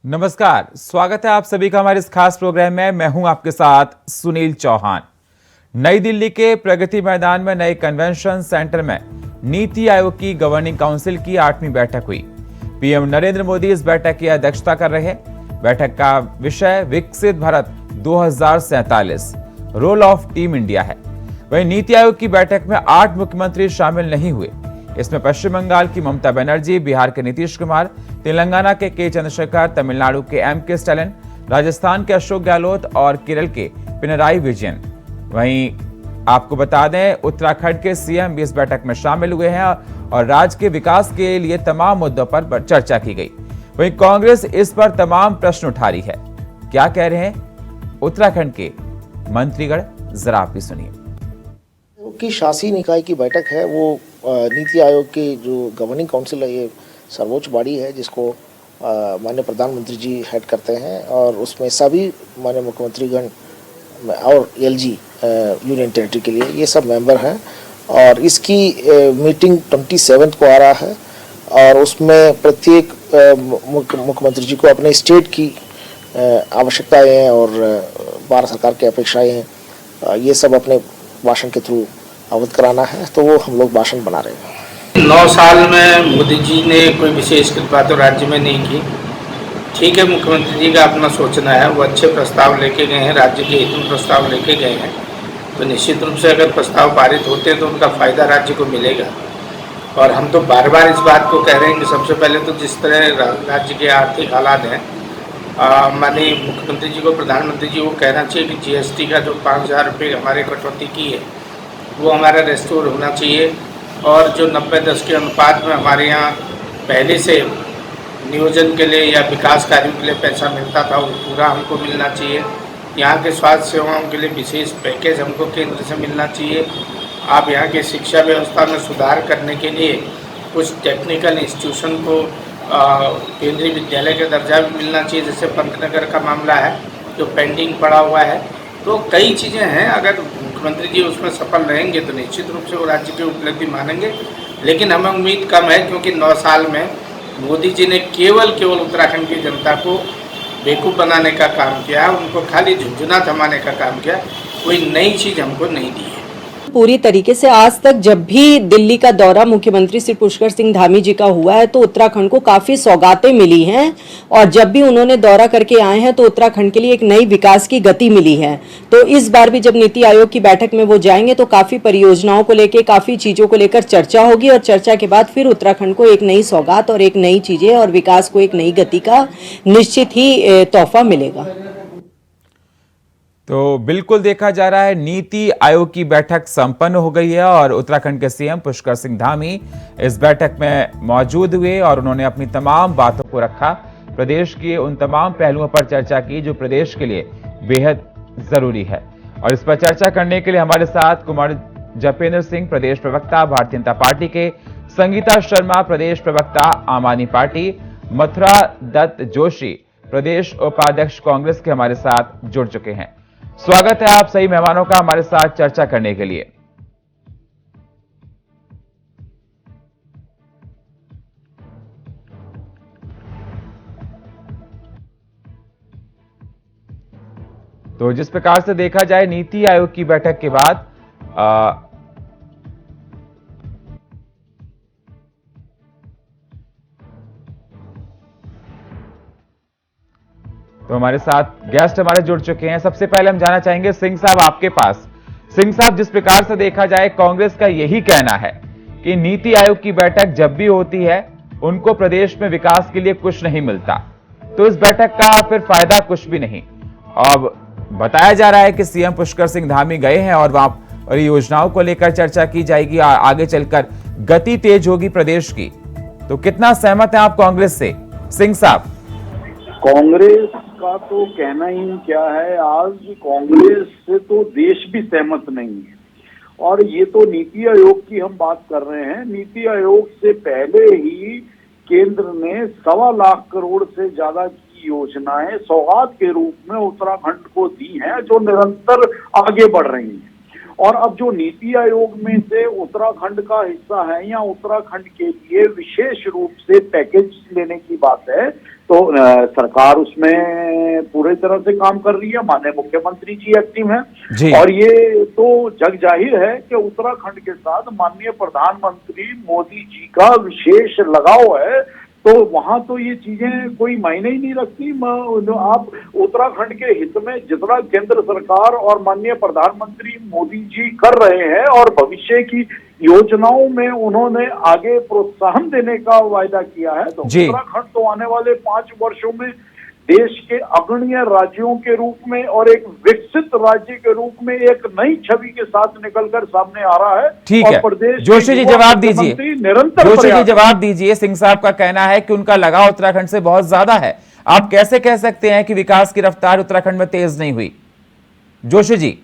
नमस्कार, स्वागत है आप सभी का हमारे इस खास प्रोग्राम में। मैं हूं आपके साथ सुनील चौहान। नई दिल्ली के प्रगति मैदान में नए कन्वेंशन सेंटर में नीति आयोग की गवर्निंग काउंसिल की 8वीं बैठक हुई। पीएम नरेंद्र मोदी इस बैठक की अध्यक्षता कर रहे हैं। बैठक का विषय विकसित Bharat 2047 role of team India है। वहीं नीति आयोग की बैठक में 8 मुख्यमंत्री शामिल नहीं हुए। इसमें पश्चिम बंगाल की ममता बनर्जी, बिहार के नीतीश कुमार, तेलंगाना के चंद्रशेखर, तमिलनाडु के के स्टालिन, राजस्थान के अशोक गहलोत और केरल के पिनराई विजयन। वहीं आपको बता दें, उत्तराखंड के सीएम भी इस बैठक में शामिल हुए हैं और राज्य के विकास के लिए तमाम मुद्दों पर चर्चा की गई। वहीं कांग्रेस इस पर तमाम प्रश्न उठा रही है। क्या कह रहे हैं उत्तराखंड के मंत्रीगण, जरा आप भी सुनिए। की शासी निकाय की बैठक है, वो नीति आयोग की जो गवर्निंग काउंसिल है, ये सर्वोच्च बॉडी है जिसको माननीय प्रधानमंत्री जी हेड करते हैं और उसमें सभी माननीय मुख्यमंत्रीगण और एलजी यूनियन टेरिटरी के लिए ये सब मेंबर हैं। और इसकी मीटिंग 27 को आ रहा है और उसमें प्रत्येक मुख्यमंत्री जी को अपने स्टेट की आवश्यकताएं और भारत सरकार की अपेक्षाएं हैं, ये सब अपने भाषण के थ्रू अवगत कराना है, तो वो हम लोग भाषण बना रहे हैं। 9 साल में मोदी जी ने कोई विशेष कृपा तो राज्य में नहीं की। ठीक है, मुख्यमंत्री जी का अपना सोचना है, वो अच्छे प्रस्ताव लेके गए हैं, राज्य के हित में प्रस्ताव लेके गए हैं, तो निश्चित रूप से अगर प्रस्ताव पारित होते हैं तो उनका फायदा राज्य को मिलेगा। और हम तो बार बार इस बात को कह रहे हैं कि सबसे पहले तो जिस तरह राज्य के आर्थिक हालात हैं, माननीय मुख्यमंत्री जी को, प्रधानमंत्री जी को कहना चाहिए कि जीएसटी का जो 5,000 रुपये हमारे कटौती की है वो हमारा रेस्टोर होना चाहिए। और जो 90-10 के अनुपात में हमारे यहाँ पहले से नियोजन के लिए या विकास कार्यों के लिए पैसा मिलता था, वो पूरा हमको मिलना चाहिए। यहाँ के स्वास्थ्य सेवाओं के लिए विशेष पैकेज हमको केंद्र से मिलना चाहिए। आप यहाँ की शिक्षा व्यवस्था में सुधार करने के लिए कुछ टेक्निकल इंस्टीट्यूशन को केंद्रीय विद्यालय का दर्जा भी मिलना चाहिए, जैसे पंतनगर का मामला है जो पेंडिंग पड़ा हुआ है। तो कई चीज़ें हैं, अगर मुख्यमंत्री जी उसमें सफल रहेंगे तो निश्चित रूप से वो राज्य की उपलब्धि मानेंगे। लेकिन हमें उम्मीद कम है, क्योंकि 9 साल में मोदी जी ने केवल उत्तराखंड की जनता को बेवकूफ़ बनाने का काम किया, उनको खाली झुंझुना थमाने का काम किया, कोई नई चीज़ हमको नहीं दी है। पूरी तरीके से आज तक जब भी दिल्ली का दौरा मुख्यमंत्री श्री पुष्कर सिंह धामी जी का हुआ है तो उत्तराखंड को काफी सौगातें मिली हैं और जब भी उन्होंने दौरा करके आए हैं तो उत्तराखंड के लिए एक नई विकास की गति मिली है। तो इस बार भी जब नीति आयोग की बैठक में वो जाएंगे तो काफी परियोजनाओं को लेकर, काफी चीजों को लेकर चर्चा होगी और चर्चा के बाद फिर उत्तराखंड को एक नई सौगात और एक नई चीजें और विकास को एक नई गति का निश्चित ही तोहफा मिलेगा। तो बिल्कुल देखा जा रहा है, नीति आयोग की बैठक संपन्न हो गई है और उत्तराखंड के सीएम पुष्कर सिंह धामी इस बैठक में मौजूद हुए और उन्होंने अपनी तमाम बातों को रखा। प्रदेश के उन तमाम पहलुओं पर चर्चा की जो प्रदेश के लिए बेहद जरूरी है। और इस पर चर्चा करने के लिए हमारे साथ कुमार जपेंद्र सिंह, प्रदेश प्रवक्ता भारतीय जनता पार्टी के, संगीता शर्मा, प्रदेश प्रवक्ता आम आदमी पार्टी, मथुरा दत्त जोशी, प्रदेश उपाध्यक्ष कांग्रेस के हमारे साथ जुड़ चुके हैं। स्वागत है आप सही मेहमानों का हमारे साथ चर्चा करने के लिए। तो जिस प्रकार से देखा जाए, नीति आयोग की बैठक के बाद तो हमारे साथ गेस्ट हमारे जुड़ चुके हैं। सबसे पहले हम जानना चाहेंगे सिंह साहब आपके पास। सिंह साहब, जिस प्रकार से देखा जाए, कांग्रेस का यही कहना है कि नीति आयोग की बैठक जब भी होती है उनको प्रदेश में विकास के लिए कुछ नहीं मिलता, तो इस बैठक का फिर फायदा कुछ भी नहीं। अब बताया जा रहा है कि सीएम पुष्कर सिंह धामी गए हैं और वहां परियोजनाओं को लेकर चर्चा की जाएगी, आगे चलकर गति तेज होगी प्रदेश की। तो कितना सहमत है आप कांग्रेस से सिंह साहब? कांग्रेस का तो कहना ही क्या है, आज कांग्रेस से तो देश भी सहमत नहीं है। और ये तो नीति आयोग की हम बात कर रहे हैं। नीति आयोग से पहले ही केंद्र ने 1.25 लाख करोड़ से ज्यादा की योजनाएं सौगात के रूप में उत्तराखंड को दी हैं, जो निरंतर आगे बढ़ रही हैं। और अब जो नीति आयोग में से उत्तराखंड का हिस्सा है या उत्तराखंड के लिए विशेष रूप से पैकेज लेने की बात है, तो सरकार उसमें पूरी तरह से काम कर रही है, माननीय मुख्यमंत्री जी एक्टिव जी। हैं और ये तो जग जाहिर है कि उत्तराखंड के साथ माननीय प्रधानमंत्री मोदी जी का विशेष लगाव है। तो वहां तो ये चीजें कोई मायने ही नहीं रखती। आप उत्तराखंड के हित में जितना केंद्र सरकार और माननीय प्रधानमंत्री मोदी जी कर रहे हैं और भविष्य की योजनाओं में उन्होंने आगे प्रोत्साहन देने का वायदा किया है, तो उत्तराखंड तो आने वाले 5 वर्षों में देश के अग्रणीय राज्यों के रूप में और एक विकसित राज्य के रूप में एक नई छवि के साथ निकलकर सामने आ रहा है। ठीक और है, प्रदेश जोशी जी जवाब दीजिए। निरंतर जोशी जी जवाब दीजिए। सिंह साहब का कहना है कि उनका लगाव उत्तराखंड से बहुत ज्यादा है। आप कैसे कह सकते हैं कि विकास की रफ्तार उत्तराखंड में तेज नहीं हुई? जोशी जी।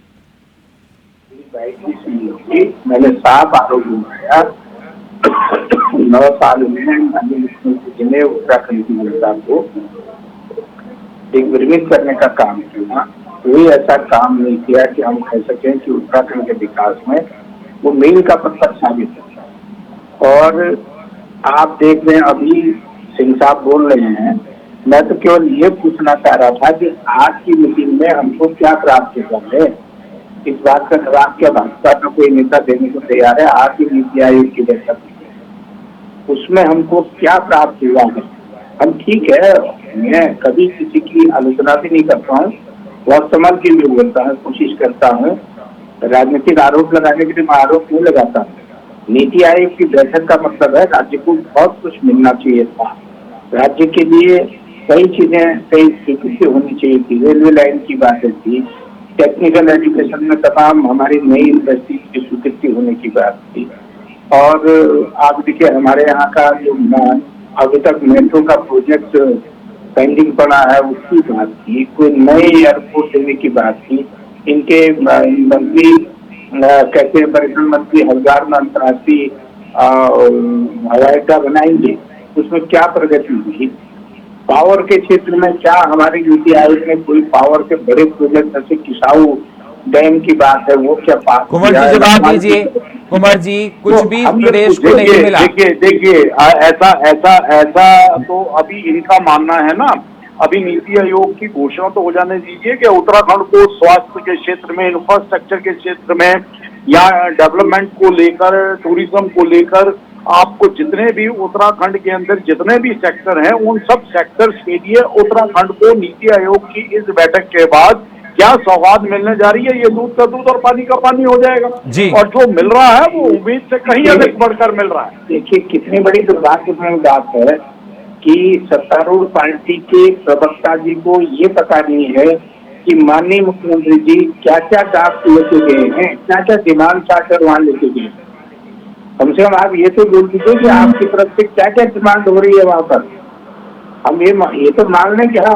मैंने साफ आरोप लगाया 9 साल में माननीय मुख्यमंत्री जी ने उत्तराखंड की जनता को दिग्भ्रमित करने का काम किया। कोई ऐसा काम नहीं किया कि हम कह सकें कि उत्तराखंड के विकास में वो मील का पत्थर साबित है। और आप देख रहे हैं अभी सिंह साहब बोल रहे हैं, मैं तो केवल ये पूछना चाह रहा था कि आज की मीटिंग में हमको क्या प्राप्त हुआ है। इस बात का जवाब क्या भाजपा का कोई नेता देने को तैयार है? आज की नीति आयोग की बैठक उसमें हमको क्या प्राप्त हुआ है? हम ठीक है, मैं कभी किसी की आलोचना भी नहीं करता हूँ, बहुत संभल के लिए बोलता हूँ, कोशिश करता हूँ। राजनीतिक आरोप लगाने के लिए मैं आरोप नहीं लगाता। नीति आयोग की बैठक का मतलब है राज्य को बहुत कुछ मिलना चाहिए था। राज्य के लिए कई चीजें, कई स्वीकृति होनी चाहिए थी। रेलवे लाइन की बातें थी, टेक्निकल एजुकेशन में तमाम हमारी नई यूनिवर्सिटी की स्वीकृति होने की बात थी। और आप देखिए हमारे यहाँ का जो अभी तक मेट्रो का प्रोजेक्ट पेंडिंग पड़ा है उसकी बात थी, कोई नए एयरपोर्ट देने की बात थी। इनके मंत्री कहते हैं, पर्यटन मंत्री हरिद्वार में अंतर्राष्ट्रीय हवाई अड्डा बनाएंगे, उसमें क्या प्रगति हुई? पावर के क्षेत्र में क्या हमारे नीति आयोग ने कोई पावर के बड़े प्रोजेक्ट जैसे किसाऊ डैम की बात है वो क्या पास? कुंवर जी जवाब दीजिए। कुंवर जी, कुछ भी प्रदेश को नहीं मिला। देखिए ऐसा तो अभी इनका मानना है ना, अभी नीति आयोग की घोषणा तो हो जाने दीजिए कि उत्तराखंड को स्वास्थ्य के क्षेत्र में, इंफ्रास्ट्रक्चर के क्षेत्र में या डेवलपमेंट को लेकर, टूरिज्म को लेकर आपको जितने भी उत्तराखंड के अंदर जितने भी सेक्टर हैं उन सब सेक्टर्स के लिए उत्तराखंड को नीति आयोग की इस बैठक के बाद क्या सौगात मिलने जा रही है? ये दूध का दूध और पानी का पानी हो जाएगा जी। और जो मिल रहा है वो उम्मीद से कहीं अधिक बढ़कर मिल रहा है। देखिए कितनी बड़ी दुर्भाग्यपूर्ण बात है कि सत्तारूढ़ पार्टी के प्रवक्ता जी को ये पता नहीं है कि माननीय मुख्यमंत्री जी क्या क्या ड्राफ्ट लेके गए हैं, क्या क्या डिमांड चार्टर वहाँ लेके गए। कम से कम आप ये तो बोल दीजिए कि आपकी तरफ से क्या क्या डिमांड हो रही है वहाँ पर। हम ये तो मान लें कि आप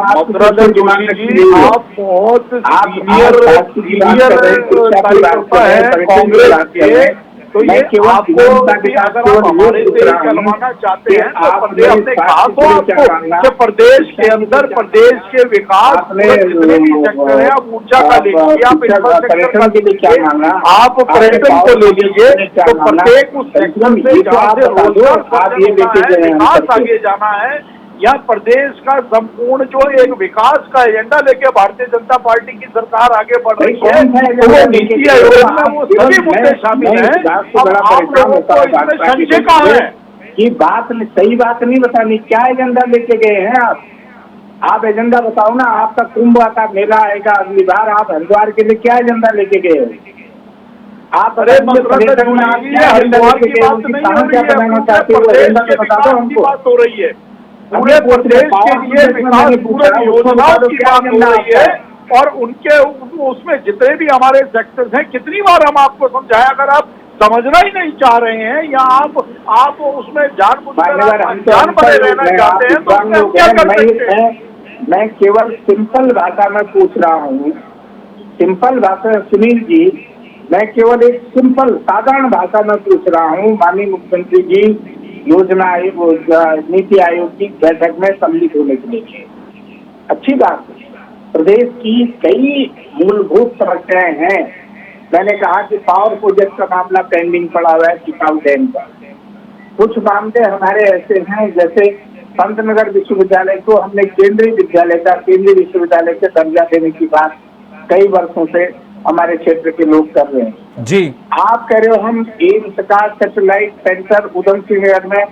बहुत सीनियर कार्यकर्ता है कांग्रेस के, तो ये आपको अगर आप हमारे से करवाना चाहते हैं तो हमने कहा तो आपको कि प्रदेश के अंदर प्रदेश के विकास जितने भी सेक्टर है आप ऊर्जा का ले लीजिए, आप इंफ्रास्ट्रक्चर का ले लीजिए, आप पर्यटन को ले लीजिए, तो प्रत्येक उस सेक्टर से जहाँ से रोजगार विकास आगे जाना है या प्रदेश का संपूर्ण जो एक विकास का एजेंडा लेके भारतीय जनता पार्टी की सरकार आगे बढ़ रही है, तो वो नीति आयोग में वो सभी मुद्दे शामिल हैं। अब आप लोगों को इसमें संशय कहाँ है? ये बात सही बात नहीं बतानी, क्या एजेंडा लेके गए हैं आप एजेंडा बताओ ना। आपका कुंभ का मेला आएगा अगली बार, आप हरिद्वार के लिए क्या एजेंडा लेके गए? आप हरिद्वार की बात नहीं हो रही है, बात हो रही है पूरे प्रदेश के लिए विकास, पूरे योजनाओं की बात हो रही है और उनके उसमें जितने भी हमारे सेक्टर्स हैं, कितनी बार हम आपको समझाया, अगर आप समझना ही नहीं चाह रहे हैं या आप उसमें जान बने रहना चाहते हैं तो हम क्या कर सकते हैं? मैं केवल सिंपल भाषा में पूछ रहा हूँ, सिंपल भाषा। सुनील जी, मैं केवल एक सिंपल साधारण भाषा में पूछ रहा हूँ। माननीय मुख्यमंत्री जी योजना आयोग, नीति आयोग की बैठक में सम्मिलित होने के लिए अच्छी बात है। प्रदेश की कई मूलभूत समस्याएं हैं। मैंने कहा कि पावर प्रोजेक्ट का मामला पेंडिंग पड़ा हुआ है किसाऊ डैम का। कुछ मामले हमारे ऐसे हैं जैसे पंतनगर विश्वविद्यालय को हमने केंद्रीय विद्यालय का केंद्रीय विश्वविद्यालय से दर्जा देने की बात कई वर्षों से हमारे क्षेत्र के लोग कर रहे हैं। जी, आप कह रहे हो हम एम्स का सैटेलाइट सेंटर उधम सिंह नगर में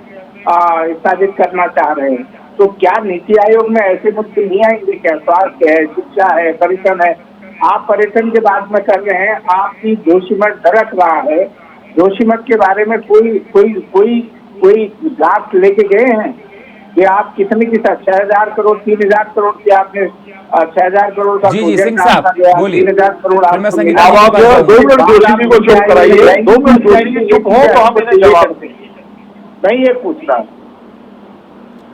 स्थापित करना चाह रहे हैं, तो क्या नीति आयोग में ऐसे मुद्दे नहीं आएंगे क्या? स्वास्थ्य है, शिक्षा है, पर्यटन है। आप पर्यटन की बात में कर रहे हैं, आपकी जोशीमठ धड़क रहा है। जोशीमठ के बारे में कोई ड्राफ्ट लेके गए हैं कि आप कितने की 6,000 करोड़ 3,000 करोड़ की आपने 6,000 करोड़ का जी, प्रोजेक्ट सिंह साहब, बोलिए। 3,000 करोड़ फिर मैं आपको संगीता मिला। जी की बात दो मिनट जोशी जी को चुप कराइए, 2 मिनट जोशी जी चुप हो तो हम इन्हें जवाब देंगे। मैं ये पूछ रहा हूँ।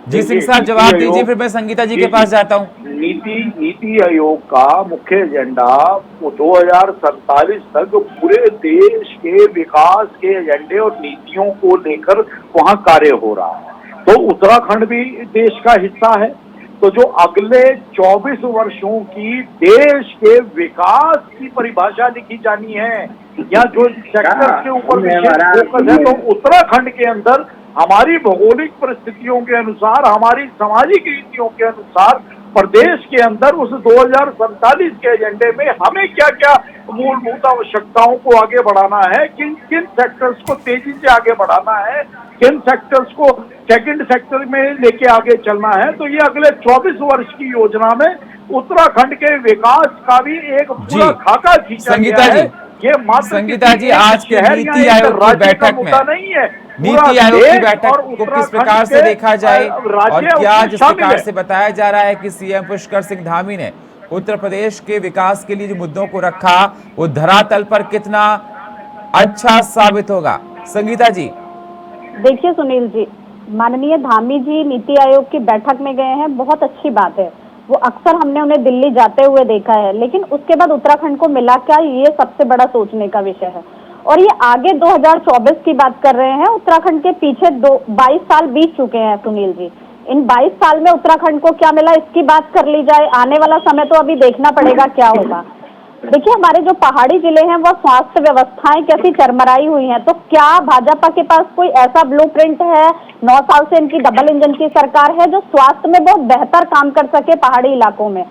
जी सिंह साहब जवाब दीजिए, फिर मैं संगीता जी के पास जाता हूँ। नीति आयोग का मुख्य एजेंडा 2047 तक पूरे देश के विकास के एजेंडे और नीतियों को लेकर वहाँ कार्य हो रहा है। तो उत्तराखंड भी देश का हिस्सा है। तो जो अगले 24 वर्षों की देश के विकास की परिभाषा लिखी जानी है या जो सेक्टर के ऊपर विशेष फोकस है, तो उत्तराखंड के अंदर हमारी भौगोलिक परिस्थितियों के अनुसार, हमारी सामाजिक रीतियों के अनुसार प्रदेश के अंदर उस 2047 के एजेंडे में हमें क्या क्या मूलभूत आवश्यकताओं को आगे बढ़ाना है, किन किन सेक्टर्स को तेजी से आगे बढ़ाना है, किन सेक्टर्स को सेकंड सेक्टर में लेके आगे चलना है। तो ये अगले 24 वर्ष की योजना में उत्तराखंड के विकास का भी एक पूरा खाका खींचा गया है। ये मात्र संगीता जी, आज की नीति आयोग की बैठक में नहीं है, नीति आयोग की बैठक को किस प्रकार से देखा जाए और क्या जिस प्रकार से बताया जा रहा है कि सीएम पुष्कर सिंह धामी ने उत्तर प्रदेश के विकास के लिए जो मुद्दों को रखा वो धरातल पर कितना अच्छा साबित होगा? संगीता जी। देखिए सुनील जी, माननीय धामी जी नीति आयोग की बैठक में गए हैं, बहुत अच्छी बात है। वो अक्सर हमने उन्हें दिल्ली जाते हुए देखा है, लेकिन उसके बाद उत्तराखंड को मिला क्या, ये सबसे बड़ा सोचने का विषय है। और ये आगे 2024 की बात कर रहे हैं। उत्तराखंड के पीछे 22 साल बीत चुके हैं सुनील जी। इन 22 साल में उत्तराखंड को क्या मिला, इसकी बात कर ली जाए। आने वाला समय तो अभी देखना पड़ेगा क्या होगा। देखिए, हमारे जो पहाड़ी जिले हैं वो स्वास्थ्य व्यवस्थाएं कैसी चरमराई हुई हैं। तो क्या भाजपा के पास कोई ऐसा ब्लूप्रिंट है? 9 साल से इनकी डबल इंजन की सरकार है जो स्वास्थ्य में बहुत बेहतर काम कर सके पहाड़ी इलाकों में।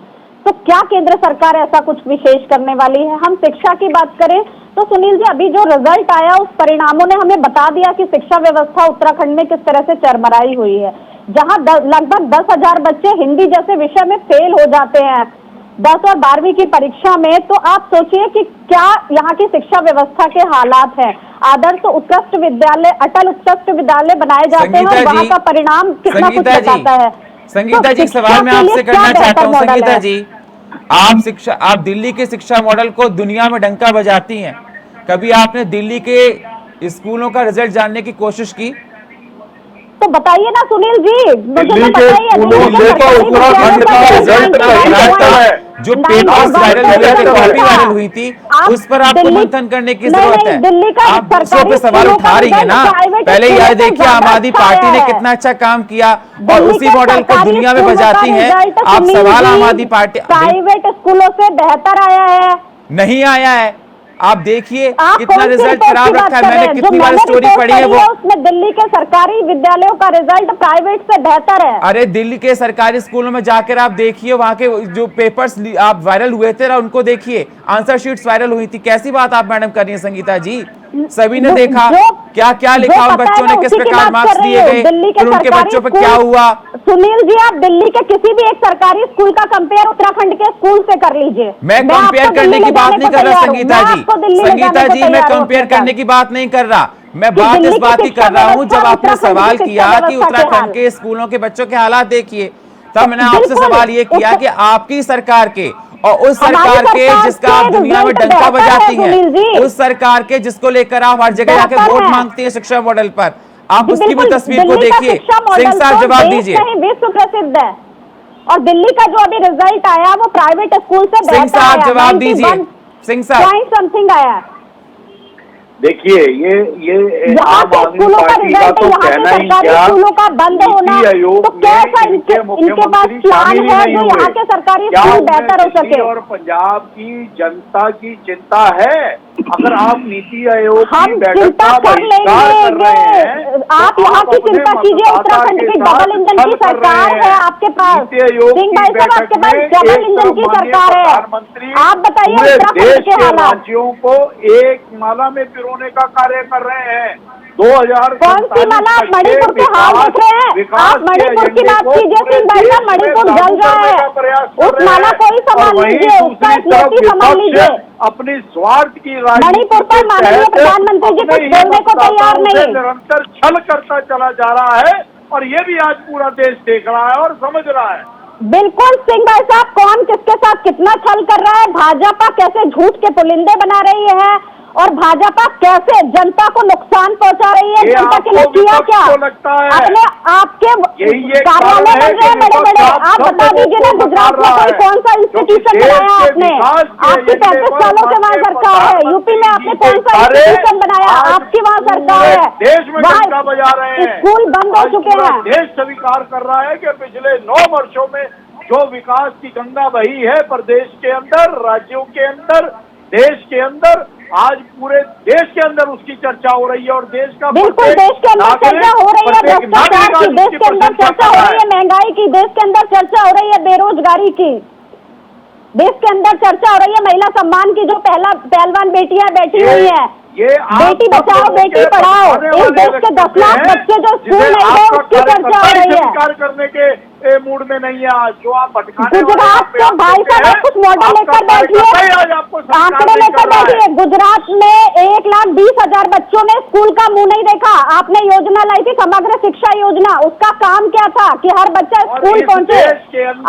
तो क्या केंद्र सरकार ऐसा कुछ विशेष करने वाली है? हम शिक्षा की बात करें तो सुनील जी, अभी जो रिजल्ट आया उस परिणामों ने हमें बता दिया कि शिक्षा व्यवस्था उत्तराखंड में किस तरह से चरमराई हुई है। जहां लगभग 10,000 बच्चे हिंदी जैसे विषय में फेल हो जाते हैं 10 और 12वीं की परीक्षा में, तो आप सोचिए कि क्या यहाँ की शिक्षा व्यवस्था के हालात हैं। आदर्श उत्कृष्ट विद्यालय, अटल उत्कृष्ट विद्यालय बनाए जाते हैं और वहाँ का परिणाम कितना कुछ बताता है। संगीता जी, सवाल मैं आपसे करना चाहता हूँ। संगीता जी, आप दिल्ली के शिक्षा मॉडल को दुनिया में डंका बजाती हैं। कभी आपने दिल्ली के स्कूलों का रिजल्ट जानने की कोशिश की? तो बताइए ना सुनील जी, दिल्ली के स्कूलों से तो उत्तराखंड का रिजल्ट है। जो पेपर्स वायरल हुए थे, कॉपी वायरल हुई थी, उस पर आपको मंथन करने की जरूरत है। आप दूसरों पे सवाल उठा रही है ना। पहले यह देखिए आम आदमी पार्टी ने कितना अच्छा काम किया और उसी मॉडल को दुनिया में बजाती है। आप सवाल आम आदमी पार्टी प्राइवेट स्कूलों से बेहतर आया है? नहीं आया है। आप देखिए कितना रिजल्ट खराब रखा है। मैंने कितनी बार स्टोरी पढ़ी है वो। उसमें दिल्ली के सरकारी विद्यालयों का रिजल्ट प्राइवेट से बेहतर है। अरे दिल्ली के सरकारी स्कूलों में जाकर आप देखिए, वहां के जो पेपर्स आप वायरल हुए थे ना, उनको देखिए, आंसर शीट्स वायरल हुई थी। कैसी बात आप मैडम कर रही है संगीता जी? सभी ने देखा क्या क्या लिखा, उन बच्चों ने किस प्रकार मार्क्स दिए गए, फिर उनके बच्चों पर क्या हुआ। सुनील जी, आप दिल्ली के किसी भी एक सरकारी स्कूल का कंपेयर उत्तराखंड के स्कूल से कर लीजिए। मैं कंपेयर करने की बात नहीं कर रहा संगीता जी। संगीता जी, मैं कंपेयर करने की बात नहीं कर रहा। मैं बात इस बात की कर रहा हूँ, जब आपने सवाल किया कि उत्तराखंड के स्कूलों के बच्चों के हालात देखिए, तब मैंने आपसे सवाल ये किया कि आपकी सरकार के और उस सरकार के जिसका आप दुनिया में डंका बजाती हैं, उस सरकार के जिसको लेकर आप हर जगह जाकर वोट मांगती हैं शिक्षा मॉडल पर, आप उसकी भी तस्वीर को देखिए। सिंह साहब जवाब दीजिए। विश्व प्रसिद्ध है और दिल्ली का जो अभी रिजल्ट आया वो प्राइवेट स्कूल से बेहतर सिंह साहब जवाब दीजिए। सिंह साहब समथिंग आया। देखिए ये यहाँ आम के आदमी स्कूलों का पार्टी का रिजल्ट तो यहाँ के कहना ही सरकारी क्या, स्कूलों का बंद होना, नीति आयोग तो कैसा में इनके इनके पास मुख्यमंत्री प्लान शामिल ही है नहीं जो हुए। यहाँ के सरकारी क्या स्कूल उन्हें बेहतर हो दिल्ली सके? और पंजाब की जनता की चिंता है? अगर आप नीति आयोग की हम बैठक चिंता का कर बहिष्कार कर रहे हैं, लेंगे, तो आप यहाँ की अपने चिंता कीजिए। मतदाता उत्तराखंड के की साथ डबल इंजन छल की कर रहे सरकार है हैं। आपके पास, नीति आयोग सिंह की भाई साहब बैठक आपके में पास डबल एक इंजन तरफ की माननीय सरकार है। प्रधानमंत्री आप बताइए पूरे उत्तराखंड देश के के हालात राज्यों को एक माला में पिरोने का कार्य कर रहे हैं। 2047 कौन सी माला? आप मणिपुर के हाल देख रहे हैं? आप मणिपुर की बात कीजिए सिंह भाई साहब, मणिपुर जल रहा है, उस माला को ही संभाल लीजिए, उसका स्मृति संभाल लीजिए। अपनी स्वार्थ की राजनीति मणिपुर पर के माननीय तहत प्रधानमंत्री जी अपने कुछ ही बोलने को तैयार मतदाताओं से नहीं। निरंतर छल करता चला जा रहा है, और ये भी आज पूरा देश देख रहा है और समझ रहा है। बिल्कुल सिंह भाई साहब, कौन किसके साथ कितना छल कर रहा है, भाजपा कैसे झूठ के पुलिंदे बना रही है और भाजपा कैसे जनता को नुकसान पहुंचा रही है। जनता के लिए किया क्या? लगता है अपने आपके यही कार्यालय बन रहे हैं बड़े बड़े, आप बता दीजिए ना, गुजरात में कोई कौन सा इंस्टीट्यूशन बनाया आपने? आपकी 35 सालों से वहाँ सरकार है, यूपी में आपने कौन सा इंस्टीट्यूशन बनाया? आपकी वहाँ सरकार है, देश में डंका बजा रहे हैं, स्कूल बंद हो चुके हैं। देश स्वीकार कर रहा है कि पिछले 9 वर्षों में जो विकास की गंगा बही है प्रदेश के अंदर, राज्यों के अंदर, देश के अंदर, आज पूरे देश के अंदर उसकी चर्चा हो रही है। और देश का बिल्कुल देश के अंदर चर्चा हो रही है भ्रष्टाचार की, देश के अंदर चर्चा हो रही है महंगाई की, देश के अंदर चर्चा हो रही है बेरोजगारी की, देश के अंदर चर्चा हो रही है महिला सम्मान की, जो पहलवान बेटियां बैठी हुई है। बेटी बचाओ बेटी पढ़ाओ, इस देश के 10 लाख बच्चे जो स्कूल नहीं गए उसकी चर्चा हो रही है। करने के मूड में नहीं है आज, जो आप भटकाने गुजरात के भाई साहब कुछ मॉडल लेकर बैठिए, आंकड़े लेकर बैठिए। गुजरात में 1,20,000 बच्चों ने स्कूल का मुंह नहीं देखा। आपने योजना लाई थी समग्र शिक्षा योजना, उसका काम क्या था कि हर बच्चा स्कूल पहुंचे?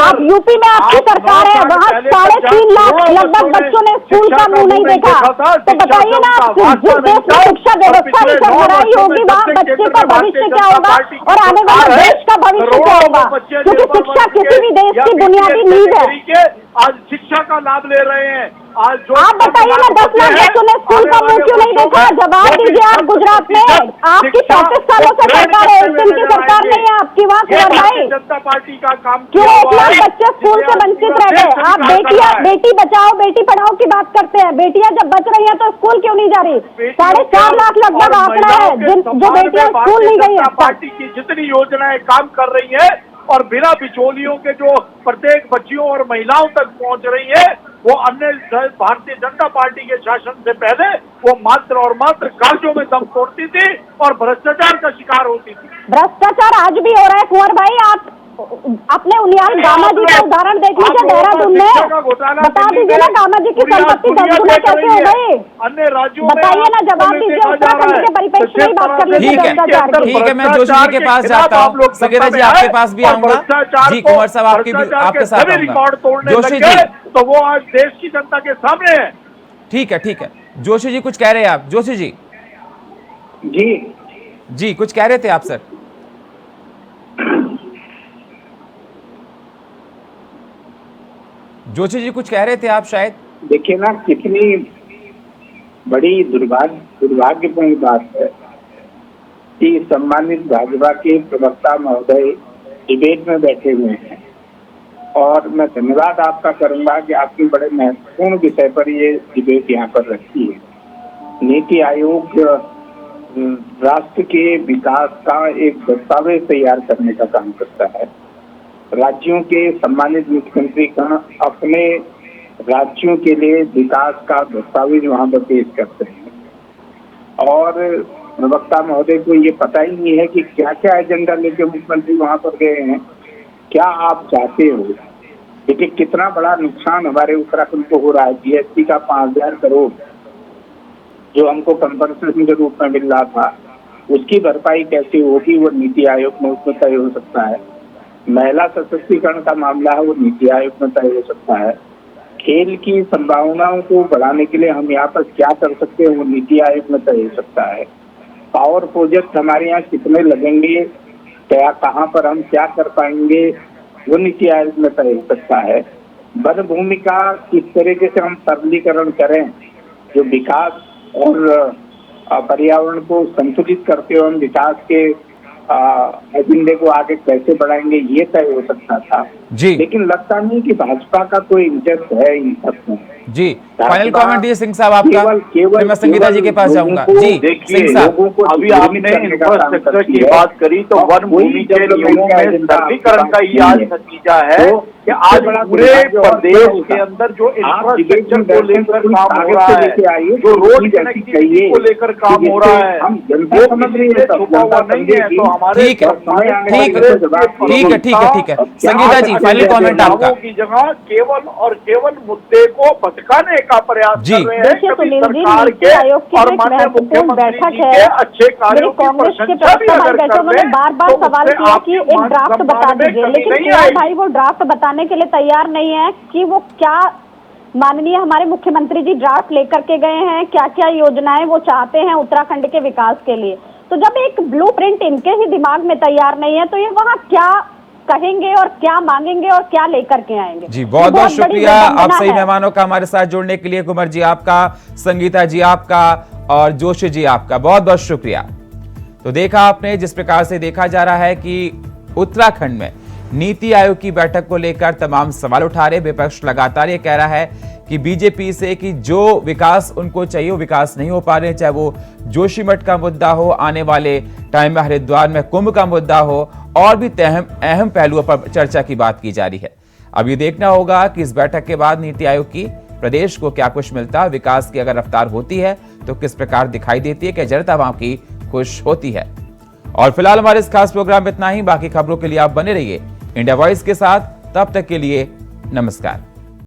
आप यूपी में आपकी सरकार है, वहाँ 3.5 लाख लगभग बच्चों ने स्कूल का मुंह नहीं देखा। तो बताइए ना, जिस देश में शिक्षा व्यवस्था ही सरबराही होगी वहाँ बच्चे का भविष्य क्या होगा और आने वाले देश का भविष्य क्या होगा? क्योंकि शिक्षा किसी भी देश की बुनियादी नींव है। आज शिक्षा का लाभ ले रहे हैं। आज जो आप बताइए ना, 10 लाख बच्चों ने स्कूल का मुंह क्यों नहीं देखा? जवाब दीजिए आप। गुजरात में आपकी 35 सालों से सरकार है, एक दिन की सरकार नहीं है आपकी वहाँ कुंवर भाई। जनता पार्टी का काम क्यों 1 लाख बच्चे स्कूल से वंचित रह गए? आप बेटी बचाओ बेटी पढ़ाओ की बात करते हैं, बेटियां जब बच रही है तो स्कूल क्यों नहीं जा रही? 4.5 लाख लगभग आंकड़ा है जो बेटियां स्कूल नहीं गई है। पार्टी की जितनी योजनाएं काम कर रही है और बिना बिचौलियों के जो प्रत्येक बच्चियों और महिलाओं तक पहुंच रही है, वो अन्य भारतीय जनता पार्टी के शासन से पहले वो मात्र और मात्र कागजों में दम तोड़ती थी और भ्रष्टाचार का शिकार होती थी। भ्रष्टाचार आज भी हो रहा है कुंवर भाई। आप अपने उनियाल गामा जी का उदाहरण देख लीजिए देहरादून में, बता दीजिए ना गामा जी की संपत्ति 10 गुना कैसे हो गई? अन्य राज्यों बताइए ना, जवाब दीजिए। उत्तराखंड के परिप्रेक्ष्य में ही बात कर लीजिए भ्रष्टाचार की। ठीक है, मैं जोशी जी के पास जाता हूँ। सगेरा जी आपके पास भी आऊंगा। जी कुंवर साहब आपके साथ आऊंगा। जोशी जी, तो वो आज देश की जनता के सामने है। ठीक है। जोशी जी कुछ कह रहे हैं आप? जोशी जी जी कुछ कह रहे थे आप सर? जोशी जी कुछ कह रहे थे आप शायद? देखिए ना, कितनी बड़ी दुर्भाग्यपूर्ण बात है कि सम्मानित भाजपा के प्रवक्ता महोदय डिबेट में बैठे हुए हैं, और मैं धन्यवाद आपका करूंगा कि आपने बड़े महत्वपूर्ण विषय पर ये डिबेट यहाँ पर रखी है। नीति आयोग राष्ट्र के विकास का एक दस्तावेज तैयार करने का काम करता है। राज्यों के सम्मानित मुख्यमंत्री का अपने राज्यों के लिए विकास का दस्तावेज वहां पर पेश करते हैं, और प्रवक्ता महोदय को ये पता ही नहीं है कि क्या क्या एजेंडा लेके मुख्यमंत्री वहां पर गए हैं, क्या आप चाहते हो। देखिए कितना बड़ा नुकसान हमारे उत्तराखंड को हो रहा है। जीएसटी का 5,000 करोड़ जो हमको कंपनसेशन के रूप में मिल रहा था, उसकी भरपाई कैसे होगी, वो नीति आयोग में उसमें तय हो सकता है। महिला सशक्तिकरण का मामला है, वो नीति आयोग में तय हो सकता है। खेल की संभावनाओं को बढ़ाने के लिए हम यहाँ पर क्या कर सकते हैं, वो नीति आयोग में तय हो सकता है। पावर प्रोजेक्ट हमारे यहाँ कितने लगेंगे, क्या कहाँ पर हम क्या कर पाएंगे, वो नीति आयोग में तय हो सकता है। वन भूमि का किस तरीके से हम सरलीकरण करें, जो विकास और पर्यावरण को संतुलित करते हुए हम विकास के एजेंडे को आगे कैसे बढ़ाएंगे ये तय हो सकता था जी। लेकिन लगता नहीं कि भाजपा का कोई इंटरेस्ट है इन सब में। जी, फाइनल कमेंट दिए सिंह साहब आपका, फिर मैं संगीता जी के पास जाऊंगा। जी सिंह साहब, अभी आपने इंफ्रास्ट्रक्चर की बात करी तो वन भूमि के नियमों में सरलीकरण का ये आज नतीजा है कि आज पूरे प्रदेश के अंदर जो इंफ्रास्ट्रक्चर को लेकर काम हो रहा है, जो रोड कनेक्टिविटी को लेकर काम हो रहा है, वो किसी से छुपा हुआ नहीं है। तो हमारे ठीक है संगीता जी, फाइनल कमेंट आपका। की जगह केवल और केवल मुद्दे को भटकाने का प्रयास कर रहे हैं सरकार के और माननीय मुख्यमंत्री जी के अच्छे कार्यों की प्रशंसा भी अगर कर रहे हैं। बार बार सवाल किया कि एक ड्राफ्ट बता दीजिए, लेकिन केवल भाई वो ड्राफ्ट बताने के लिए तैयार नहीं है कि वो क्या माननीय हमारे मुख्यमंत्री जी ड्राफ्ट लेकर के गए हैं, क्या क्या योजनाएं वो चाहते हैं उत्तराखंड के विकास के लिए। तो जब एक ब्लूप्रिंट इनके ही दिमाग में तैयार नहीं है तो ये वहाँ क्या कहेंगे और क्या मांगेंगे और क्या लेकर के आएंगे। जी बहुत बहुत शुक्रिया आप सही मेहमानों का हमारे साथ जुड़ने के लिए। कुमार जी आपका, संगीता जी आपका और जोशी जी आपका बहुत बहुत शुक्रिया। तो देखा आपने, जिस प्रकार से देखा जा रहा है कि उत्तराखंड में नीति आयोग की बैठक को लेकर तमाम सवाल उठा रहे। विपक्ष लगातार ये कह रहा है कि बीजेपी से कि जो विकास उनको चाहिए वो विकास नहीं हो पा रहे, चाहे वो जोशीमठ का मुद्दा हो, आने वाले टाइम में हरिद्वार में कुंभ का मुद्दा हो, और भी अहम पहलुओं पर चर्चा की बात की जा रही है। अब ये देखना होगा कि इस बैठक के बाद नीति आयोग की प्रदेश को क्या कुछ मिलता है, विकास की अगर रफ्तार होती है तो किस प्रकार दिखाई देती है, कि जनता वहां की खुश होती है। और फिलहाल हमारे इस खास प्रोग्राम में इतना ही। बाकी खबरों के लिए आप बने रहिए इंडिया वॉइस के साथ। तब तक के लिए नमस्कार।